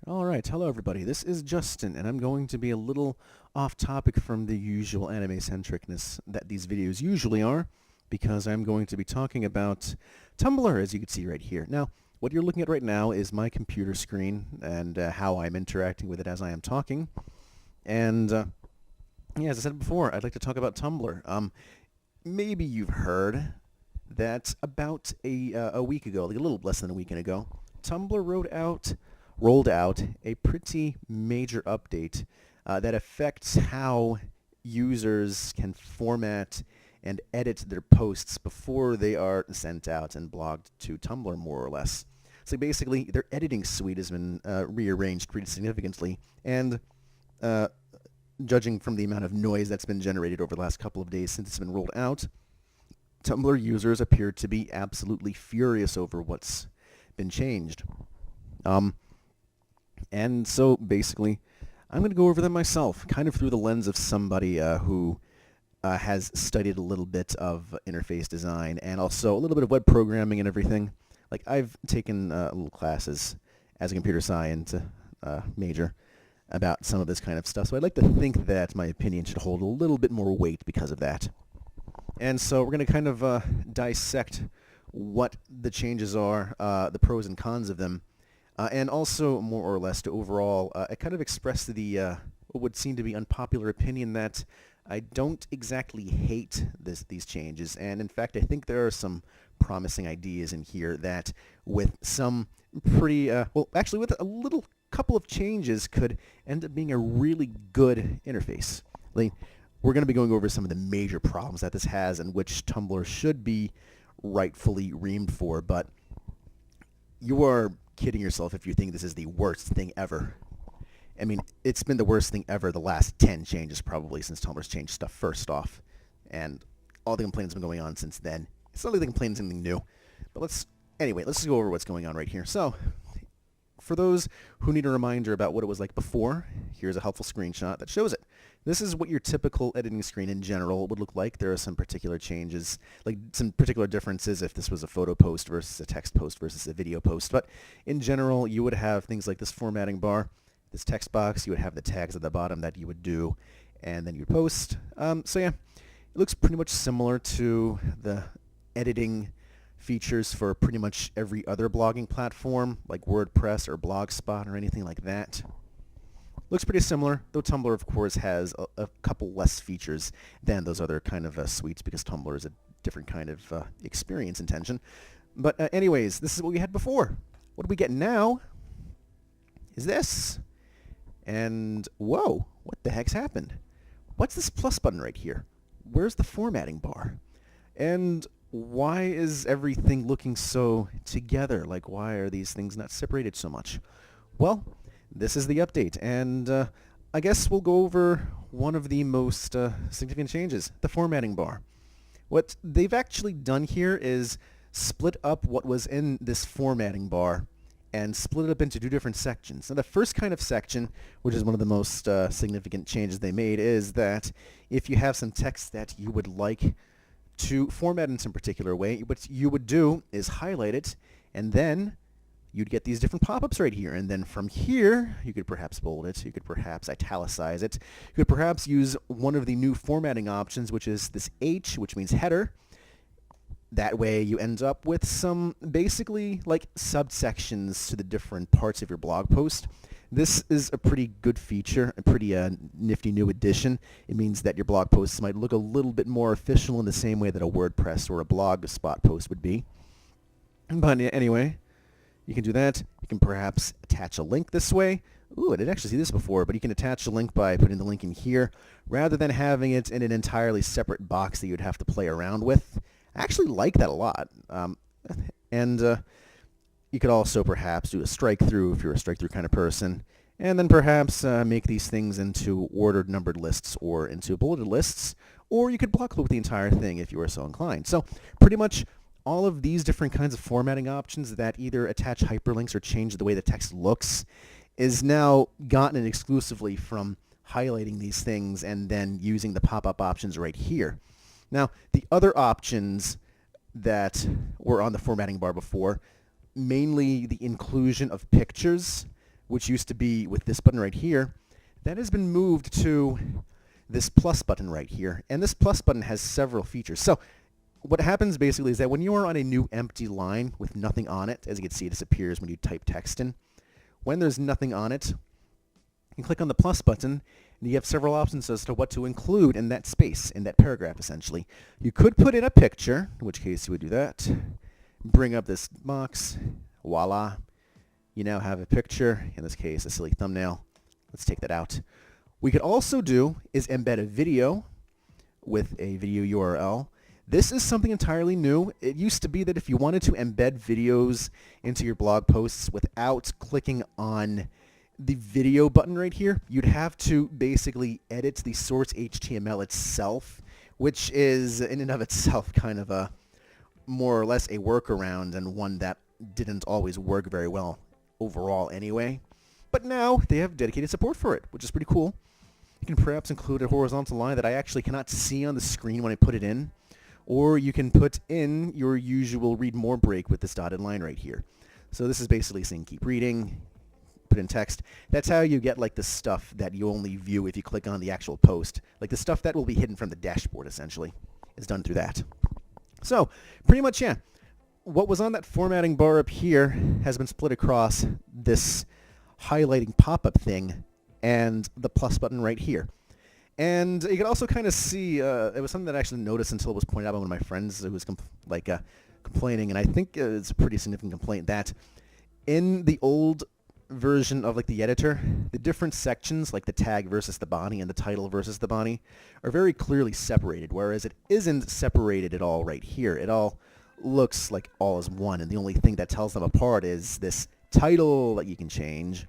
Alright, hello everybody. This is Justin, and I'm going to be a little off topic from the usual anime-centricness that these videos usually are, because I'm going to be talking about Tumblr, as you can see right here. Now, what you're looking at right now is my computer screen and how I'm interacting with it as I am talking. And, yeah, as I said before, I'd like to talk about Tumblr. Maybe you've heard that about a week ago, like a little less than a week ago, Tumblr rolled out a pretty major update that affects how users can format and edit their posts before they are sent out and blogged to Tumblr, more or less. So basically, their editing suite has been rearranged pretty significantly, and judging from the amount of noise that's been generated over the last couple of days since it's been rolled out, Tumblr users appear to be absolutely furious over what's been changed. And so basically, I'm going to go over them myself, kind of through the lens of somebody who has studied a little bit of interface design and also a little bit of web programming and everything. Like, I've taken little classes as a computer science major about some of this kind of stuff, so I'd like to think that my opinion should hold a little bit more weight because of that. And so we're going to kind of dissect what the changes are, the pros and cons of them, and also, more or less, to overall, I kind of expressed the what would seem to be unpopular opinion that I don't exactly hate these changes, and in fact, I think there are some promising ideas in here that, with some pretty, well, actually, with a little couple of changes, could end up being a really good interface. Like, we're going to be going over some of the major problems that this has and which Tumblr should be rightfully reamed for, but you are kidding yourself if you think this is the worst thing ever. I mean, it's been the worst thing ever the last 10 changes probably since Tumblr's changed stuff first off. And all the complaints have been going on since then. It's not like the complaints anything new. But let's just go over what's going on right here. So, for those who need a reminder about what it was like before, here's a helpful screenshot that shows it. This is what your typical editing screen in general would look like. There are some particular changes, like some particular differences if this was a photo post versus a text post versus a video post. But in general, you would have things like this formatting bar, this text box, you would have the tags at the bottom that you would do, and then you'd post. So yeah, it looks pretty much similar to the editing features for pretty much every other blogging platform, like WordPress or Blogspot or anything like that. Looks pretty similar, though Tumblr, of course, has a couple less features than those other kind of suites, because Tumblr is a different kind of experience intention. But anyways, this is what we had before. What do we get now is this. And whoa, what the heck's happened? What's this plus button right here? Where's the formatting bar? And why is everything looking so together? Like, why are these things not separated so much? Well, this is the update, and I guess we'll go over one of the most significant changes, the formatting bar. What they've actually done here is split up what was in this formatting bar and split it up into two different sections. Now, the first kind of section, which is one of the most significant changes they made, is that if you have some text that you would like to format in some particular way, what you would do is highlight it, and then you'd get these different pop-ups right here. And then from here, you could perhaps bold it, you could perhaps italicize it, you could perhaps use one of the new formatting options, which is this H, which means header. That way you end up with some basically like subsections to the different parts of your blog post. This is a pretty good feature, a pretty nifty new addition. It means that your blog posts might look a little bit more official in the same way that a WordPress or a Blogspot post would be. But anyway, you can do that. You can perhaps attach a link this way. Ooh, I didn't actually see this before, but you can attach a link by putting the link in here rather than having it in an entirely separate box that you'd have to play around with. I actually like that a lot. You could also perhaps do a strike-through if you're a strike-through kind of person, and then perhaps make these things into ordered numbered lists or into bulleted lists, or you could block loop the entire thing if you were so inclined. So pretty much all of these different kinds of formatting options that either attach hyperlinks or change the way the text looks is now gotten exclusively from highlighting these things and then using the pop-up options right here. Now, the other options that were on the formatting bar before, mainly the inclusion of pictures, which used to be with this button right here, that has been moved to this plus button right here. And this plus button has several features. So what happens basically is that when you are on a new empty line with nothing on it, as you can see, this appears when you type text in. When there's nothing on it, you click on the plus button, and you have several options as to what to include in that space, in that paragraph, essentially. You could put in a picture, in which case you would do that. Bring up this box. Voila. You now have a picture, in this case, a silly thumbnail. Let's take that out. We could also do is embed a video with a video URL. This is something entirely new. It used to be that if you wanted to embed videos into your blog posts without clicking on the video button right here, you'd have to basically edit the source HTML itself, which is in and of itself kind of a more or less a workaround and one that didn't always work very well overall anyway. But now they have dedicated support for it, which is pretty cool. You can perhaps include a horizontal line that I actually cannot see on the screen when I put it in, or you can put in your usual read more break with this dotted line right here. So this is basically saying keep reading, put in text. That's how you get like the stuff that you only view if you click on the actual post. Like the stuff that will be hidden from the dashboard essentially is done through that. So pretty much, yeah, what was on that formatting bar up here has been split across this highlighting pop-up thing and the plus button right here. And you can also kind of see, it was something that I actually noticed until it was pointed out by one of my friends who was complaining, and I think it's a pretty significant complaint, that in the old version of like the editor, the different sections, like the tag versus the body and the title versus the body, are very clearly separated, whereas it isn't separated at all right here. It all looks like all is one, and the only thing that tells them apart is this title that you can change,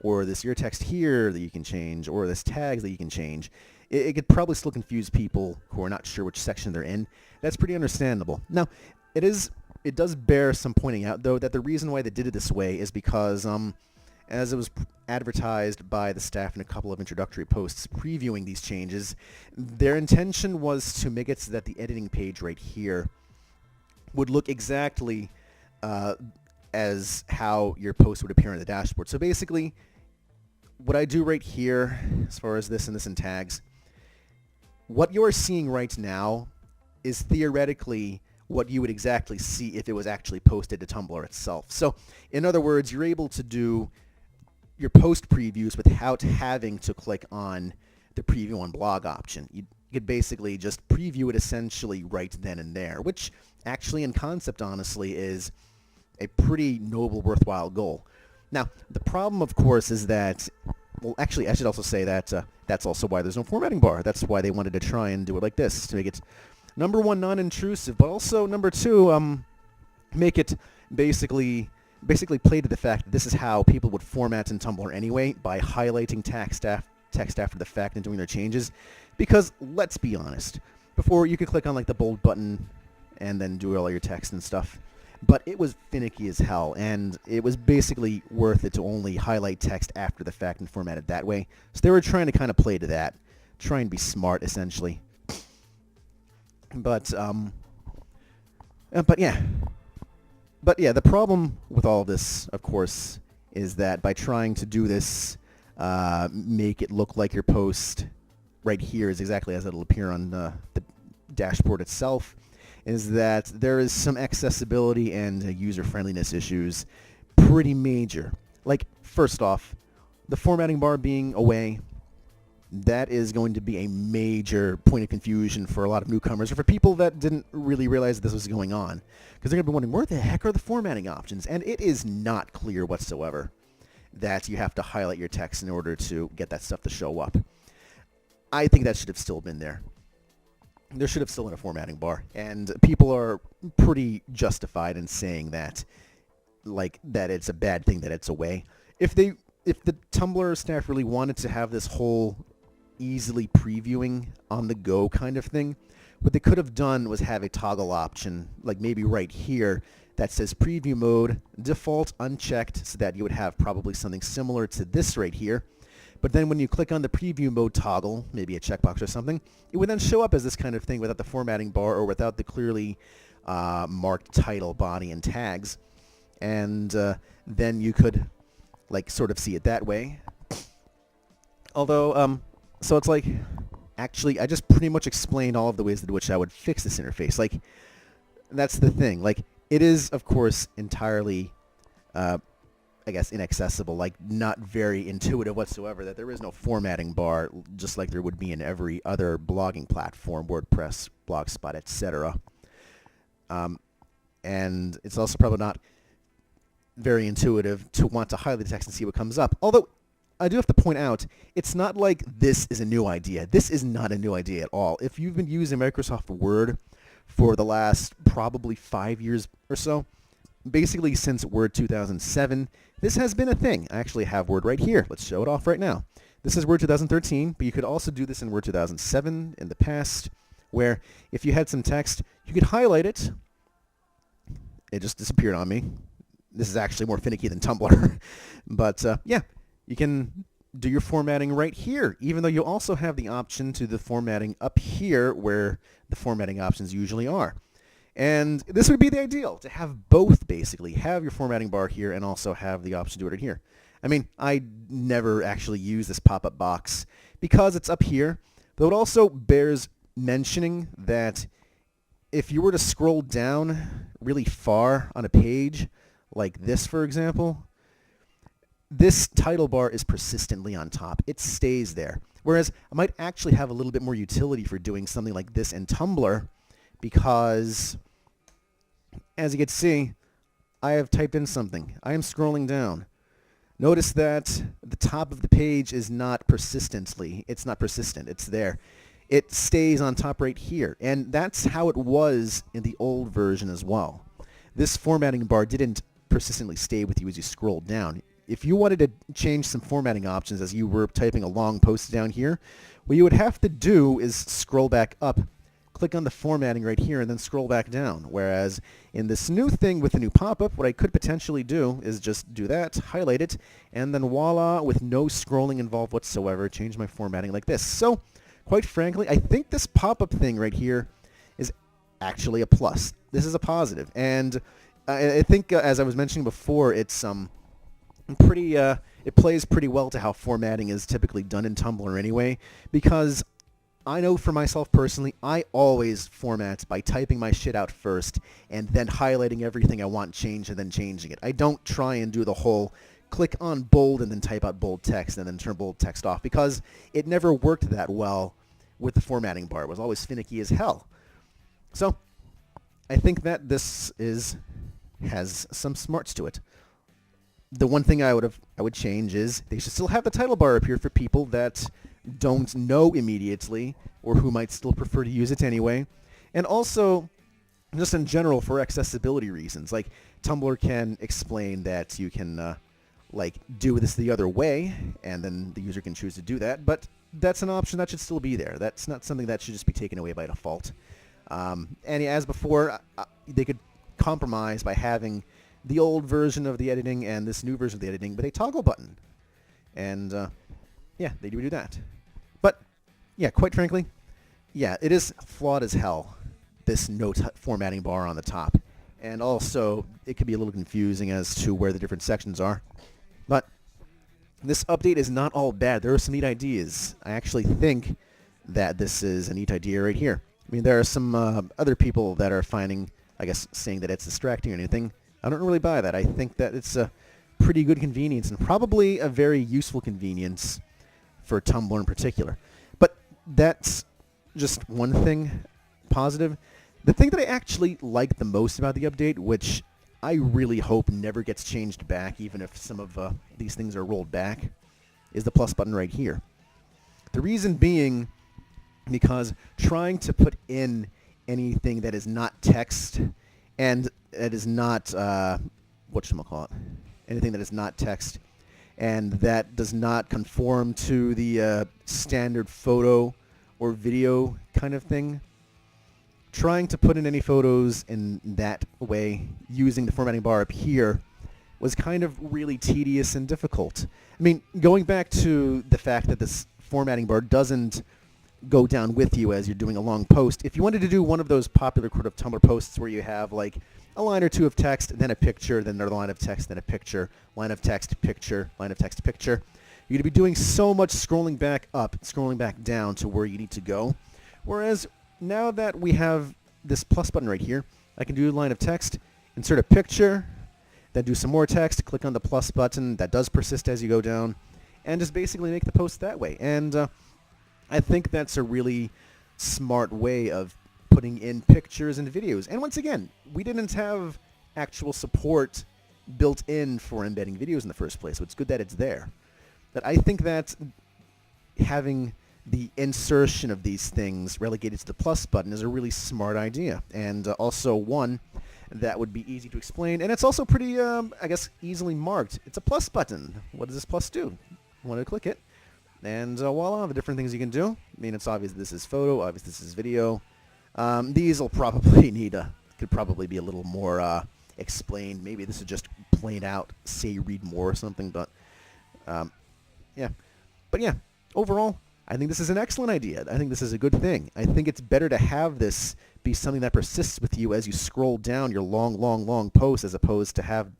or this your text here that you can change, or this tags that you can change. It could probably still confuse people who are not sure which section they're in. That's pretty understandable. Now, it does bear some pointing out, though, that the reason why they did it this way is because, as it was advertised by the staff in a couple of introductory posts previewing these changes, their intention was to make it so that the editing page right here would look exactly as how your post would appear on the dashboard. So basically, what I do right here, as far as this and this in tags, what you're seeing right now is theoretically what you would exactly see if it was actually posted to Tumblr itself. So, in other words, you're able to do your post previews without having to click on the preview on blog option. You could basically just preview it essentially right then and there, which actually in concept, honestly, is a pretty noble, worthwhile goal. Now, the problem, of course, is that, well, actually, I should also say that that's also why there's no formatting bar. That's why they wanted to try and do it like this, to make it, number one, non-intrusive, but also, number two, make it basically play to the fact that this is how people would format in Tumblr anyway, by highlighting text after the fact and doing their changes. Because, let's be honest, before you could click on like the bold button and then do all your text and stuff, but it was finicky as hell, and it was basically worth it to only highlight text after the fact and format it that way. So they were trying to kind of play to that, try and be smart, essentially. But yeah. But yeah, the problem with all of this, of course, is that by trying to do this, make it look like your post right here is exactly as it'll appear on the dashboard itself, is that there is some accessibility and user-friendliness issues, pretty major. Like, first off, the formatting bar being away, that is going to be a major point of confusion for a lot of newcomers, or for people that didn't really realize this was going on. Because they're going to be wondering, where the heck are the formatting options? And it is not clear whatsoever that you have to highlight your text in order to get that stuff to show up. I think that should have still been there. There should have still been a formatting bar, and people are pretty justified in saying that, like, that it's a bad thing that it's away. If the Tumblr staff really wanted to have this whole easily previewing on the go kind of thing, what they could have done was have a toggle option, like maybe right here, that says preview mode, default unchecked, so that you would have probably something similar to this right here. But then when you click on the preview mode toggle, maybe a checkbox or something, it would then show up as this kind of thing without the formatting bar or without the clearly marked title, body, and tags. And then you could like sort of see it that way. Although, so it's like, actually, I just pretty much explained all of the ways in which I would fix this interface. Like, that's the thing. Like, it is, of course, entirely, I guess, inaccessible, like not very intuitive whatsoever, that there is no formatting bar, just like there would be in every other blogging platform, WordPress, Blogspot, etc. And it's also probably not very intuitive to want to highlight the text and see what comes up. Although, I do have to point out, it's not like this is a new idea. This is not a new idea at all. If you've been using Microsoft Word for the last probably 5 years or so, basically since Word 2007, this has been a thing. I actually have Word right here. Let's show it off right now. This is Word 2013, but you could also do this in Word 2007 in the past, where if you had some text, you could highlight it. It just disappeared on me. This is actually more finicky than Tumblr. But yeah, you can do your formatting right here, even though you also have the option to the formatting up here where the formatting options usually are. And this would be the ideal, to have both, basically. Have your formatting bar here and also have the option to do it right here. I mean, I never actually use this pop-up box because it's up here, though it also bears mentioning that if you were to scroll down really far on a page, like this, for example, this title bar is persistently on top. It stays there. Whereas I might actually have a little bit more utility for doing something like this in Tumblr, because as you can see, I have typed in something. I am scrolling down. Notice that the top of the page is not persistently. It's not persistent. It's there. It stays on top right here. And that's how it was in the old version as well. This formatting bar didn't persistently stay with you as you scrolled down. If you wanted to change some formatting options as you were typing a long post down here, what you would have to do is scroll back up, click on the formatting right here, and then scroll back down. Whereas in this new thing with the new pop-up, what I could potentially do is just do that, highlight it, and then voila, with no scrolling involved whatsoever, change my formatting like this. So, quite frankly, I think this pop-up thing right here is actually a plus. This is a positive. And I think, as I was mentioning before, it's pretty it plays pretty well to how formatting is typically done in Tumblr anyway, because I know for myself personally, I always format by typing my shit out first and then highlighting everything I want changed and then changing it. I don't try and do the whole click on bold and then type out bold text and then turn bold text off, because it never worked that well with the formatting bar. It was always finicky as hell. So I think that this has some smarts to it. The one thing I would change is they should still have the title bar up here for people that don't know immediately or who might still prefer to use it anyway. And also, just in general, for accessibility reasons, like Tumblr can explain that you can like do this the other way, and then the user can choose to do that, but that's an option that should still be there. That's not something that should just be taken away by default. And as before, they could compromise by having the old version of the editing and this new version of the editing with a toggle button. And yeah, they do that. But yeah, quite frankly, yeah, it is flawed as hell, this no formatting bar on the top. And also, it can be a little confusing as to where the different sections are. But this update is not all bad. There are some neat ideas. I actually think that this is a neat idea right here. I mean, there are some other people that are finding, I guess, saying that it's distracting or anything. I don't really buy that. I think that it's a pretty good convenience and probably a very useful convenience for Tumblr in particular. But that's just one thing positive. The thing that I actually like the most about the update, which I really hope never gets changed back, even if some of these things are rolled back, is the plus button right here. The reason being because trying to put in anything that is not text and that is not, whatchamacallit, anything that is not text and that does not conform to the standard photo or video kind of thing, trying to put in any photos in that way using the formatting bar up here was kind of really tedious and difficult. I mean, going back to the fact that this formatting bar doesn't go down with you as you're doing a long post, if you wanted to do one of those popular sort of Tumblr posts where you have like a line or two of text, then a picture, then another line of text, then a picture, line of text, picture, line of text, picture. You're going to be doing so much scrolling back up, scrolling back down to where you need to go. Whereas now that we have this plus button right here, I can do a line of text, insert a picture, then do some more text, click on the plus button. That does persist as you go down, and just basically make the post that way. And I think that's a really smart way of putting in pictures and videos. And once again, we didn't have actual support built in for embedding videos in the first place, so it's good that it's there. But I think that having the insertion of these things relegated to the plus button is a really smart idea, and also one that would be easy to explain, and it's also pretty, I guess, easily marked. It's a plus button. What does this plus do? I want to click it, and voila, the different things you can do. I mean, it's obvious this is photo, obvious this is video. These will probably could probably be a little more explained. Maybe this is just plain out, say read more or something, but yeah. But yeah, overall, I think this is an excellent idea. I think this is a good thing. I think it's better to have this be something that persists with you as you scroll down your long, long, long post, as opposed to have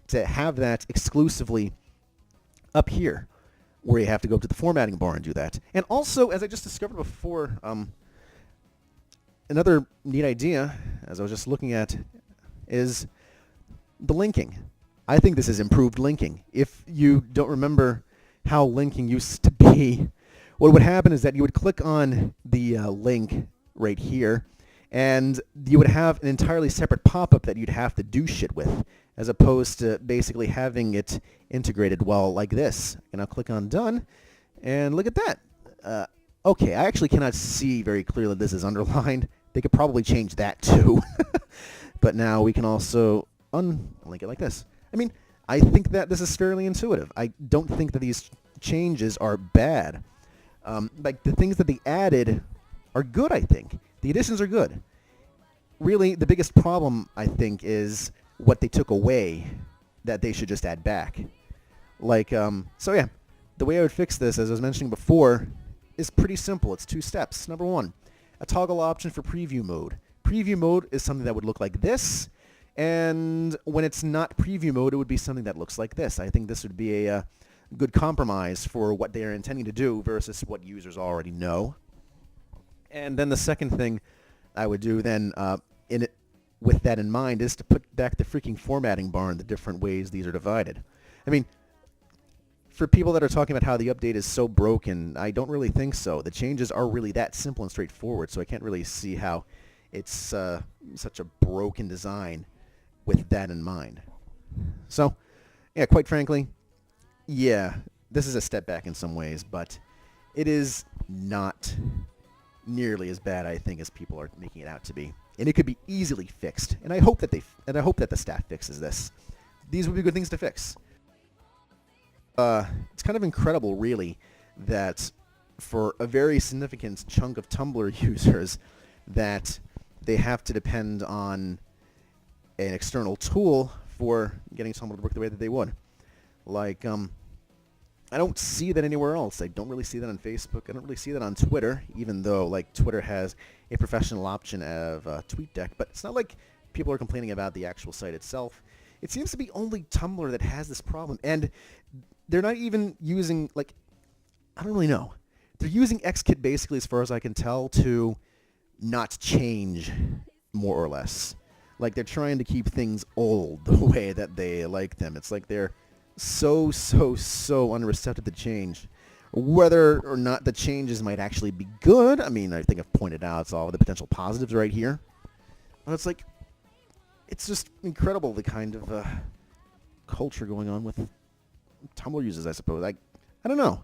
that exclusively up here, where you have to go to the formatting bar and do that. And also, as I just discovered before, another neat idea, as I was just looking at, is the linking. I think this is improved linking. If you don't remember how linking used to be, what would happen is that you would click on the link right here, and you would have an entirely separate pop-up that you'd have to do shit with, as opposed to basically having it integrated well like this. And I'll click on done, and look at that. Okay, I actually cannot see very clearly this is underlined. They could probably change that too. But now we can also unlink it like this. I mean, I think that this is fairly intuitive. I don't think that these changes are bad. Like, the things that they added are good, I think. The additions are good. Really, the biggest problem, I think, is what they took away that they should just add back. Like, so yeah, the way I would fix this, as I was mentioning before, is pretty simple. It's 2 steps. Number 1, a toggle option for preview mode. Preview mode is something that would look like this, and when it's not preview mode, it would be something that looks like this. I think this would be a good compromise for what they are intending to do versus what users already know. And then the second thing I would do then, with that in mind, is to put back the freaking formatting bar in the different ways these are divided. I mean, for people that are talking about how the update is so broken, I don't really think so. The changes are really that simple and straightforward, so I can't really see how it's such a broken design with that in mind. So, yeah, quite frankly, yeah, this is a step back in some ways, but it is not nearly as bad, I think, as people are making it out to be. And it could be easily fixed. And I hope that the staff fixes this. These would be good things to fix. It's kind of incredible, really, that for a very significant chunk of Tumblr users, that they have to depend on an external tool for getting Tumblr to work the way that they would. Like, I don't see that anywhere else. I don't really see that on Facebook. I don't really see that on Twitter, even though, like, Twitter has a professional option of TweetDeck. But it's not like people are complaining about the actual site itself. It seems to be only Tumblr that has this problem. And they're not even using, like, I don't really know. They're using Xkit, basically, as far as I can tell, to not change, more or less. Like, they're trying to keep things old the way that they like them. It's like they're so unreceptive to change. Whether or not the changes might actually be good, I mean, I think I've pointed out all the potential positives right here. But it's like, it's just incredible the kind of culture going on with Tumblr users, I suppose. I don't know.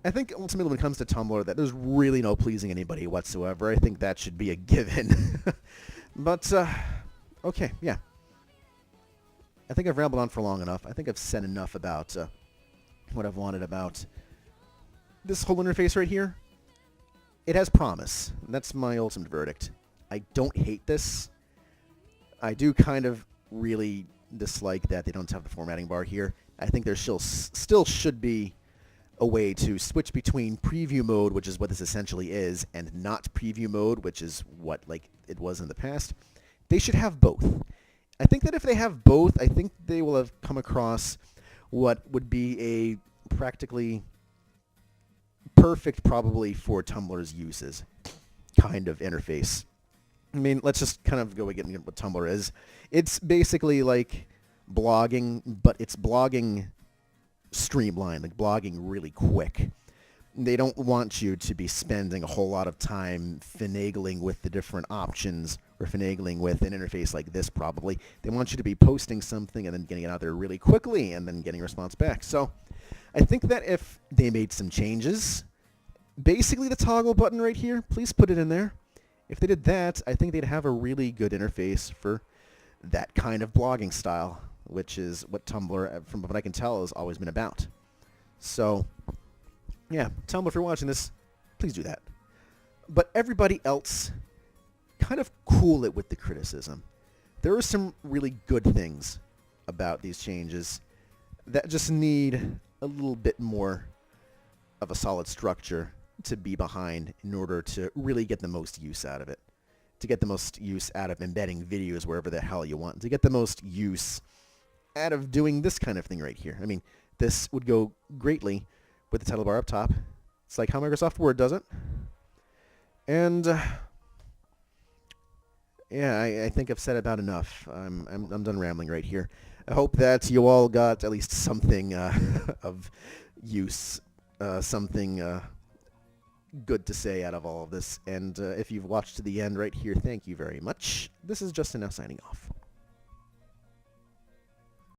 I think ultimately when it comes to Tumblr, that there's really no pleasing anybody whatsoever. I think that should be a given. But, okay, yeah. I think I've rambled on for long enough. I think I've said enough about what I've wanted about this whole interface right here. It has promise. That's my ultimate verdict. I don't hate this. I do kind of really dislike that they don't have the formatting bar here. I think there still should be a way to switch between preview mode, which is what this essentially is, and not preview mode, which is what, like, it was in the past. They should have both. I think that if they have both, I think they will have come across what would be a practically perfect, probably for Tumblr's uses, kind of interface. I mean, let's just kind of go again what Tumblr is. It's basically like blogging, but it's blogging streamlined, like blogging really quick. They don't want you to be spending a whole lot of time finagling with the different options or finagling with an interface like this probably. They want you to be posting something and then getting it out there really quickly and then getting a response back. So I think that if they made some changes, basically the toggle button right here, please put it in there. If they did that, I think they'd have a really good interface for that kind of blogging style, which is what Tumblr, from what I can tell, has always been about. So, yeah, Tumblr, if you're watching this, please do that. But everybody else, kind of cool it with the criticism. There are some really good things about these changes that just need a little bit more of a solid structure to be behind in order to really get the most use out of it. To get the most use out of embedding videos wherever the hell you want. To get the most use out of doing this kind of thing right here. I mean, this would go greatly with the title bar up top. It's like how Microsoft Word does it. And yeah, I think I've said about enough. I'm done rambling right here. I hope that you all got at least something of use, something good to say out of all of this. And if you've watched to the end right here, thank you very much. This is Justin now signing off.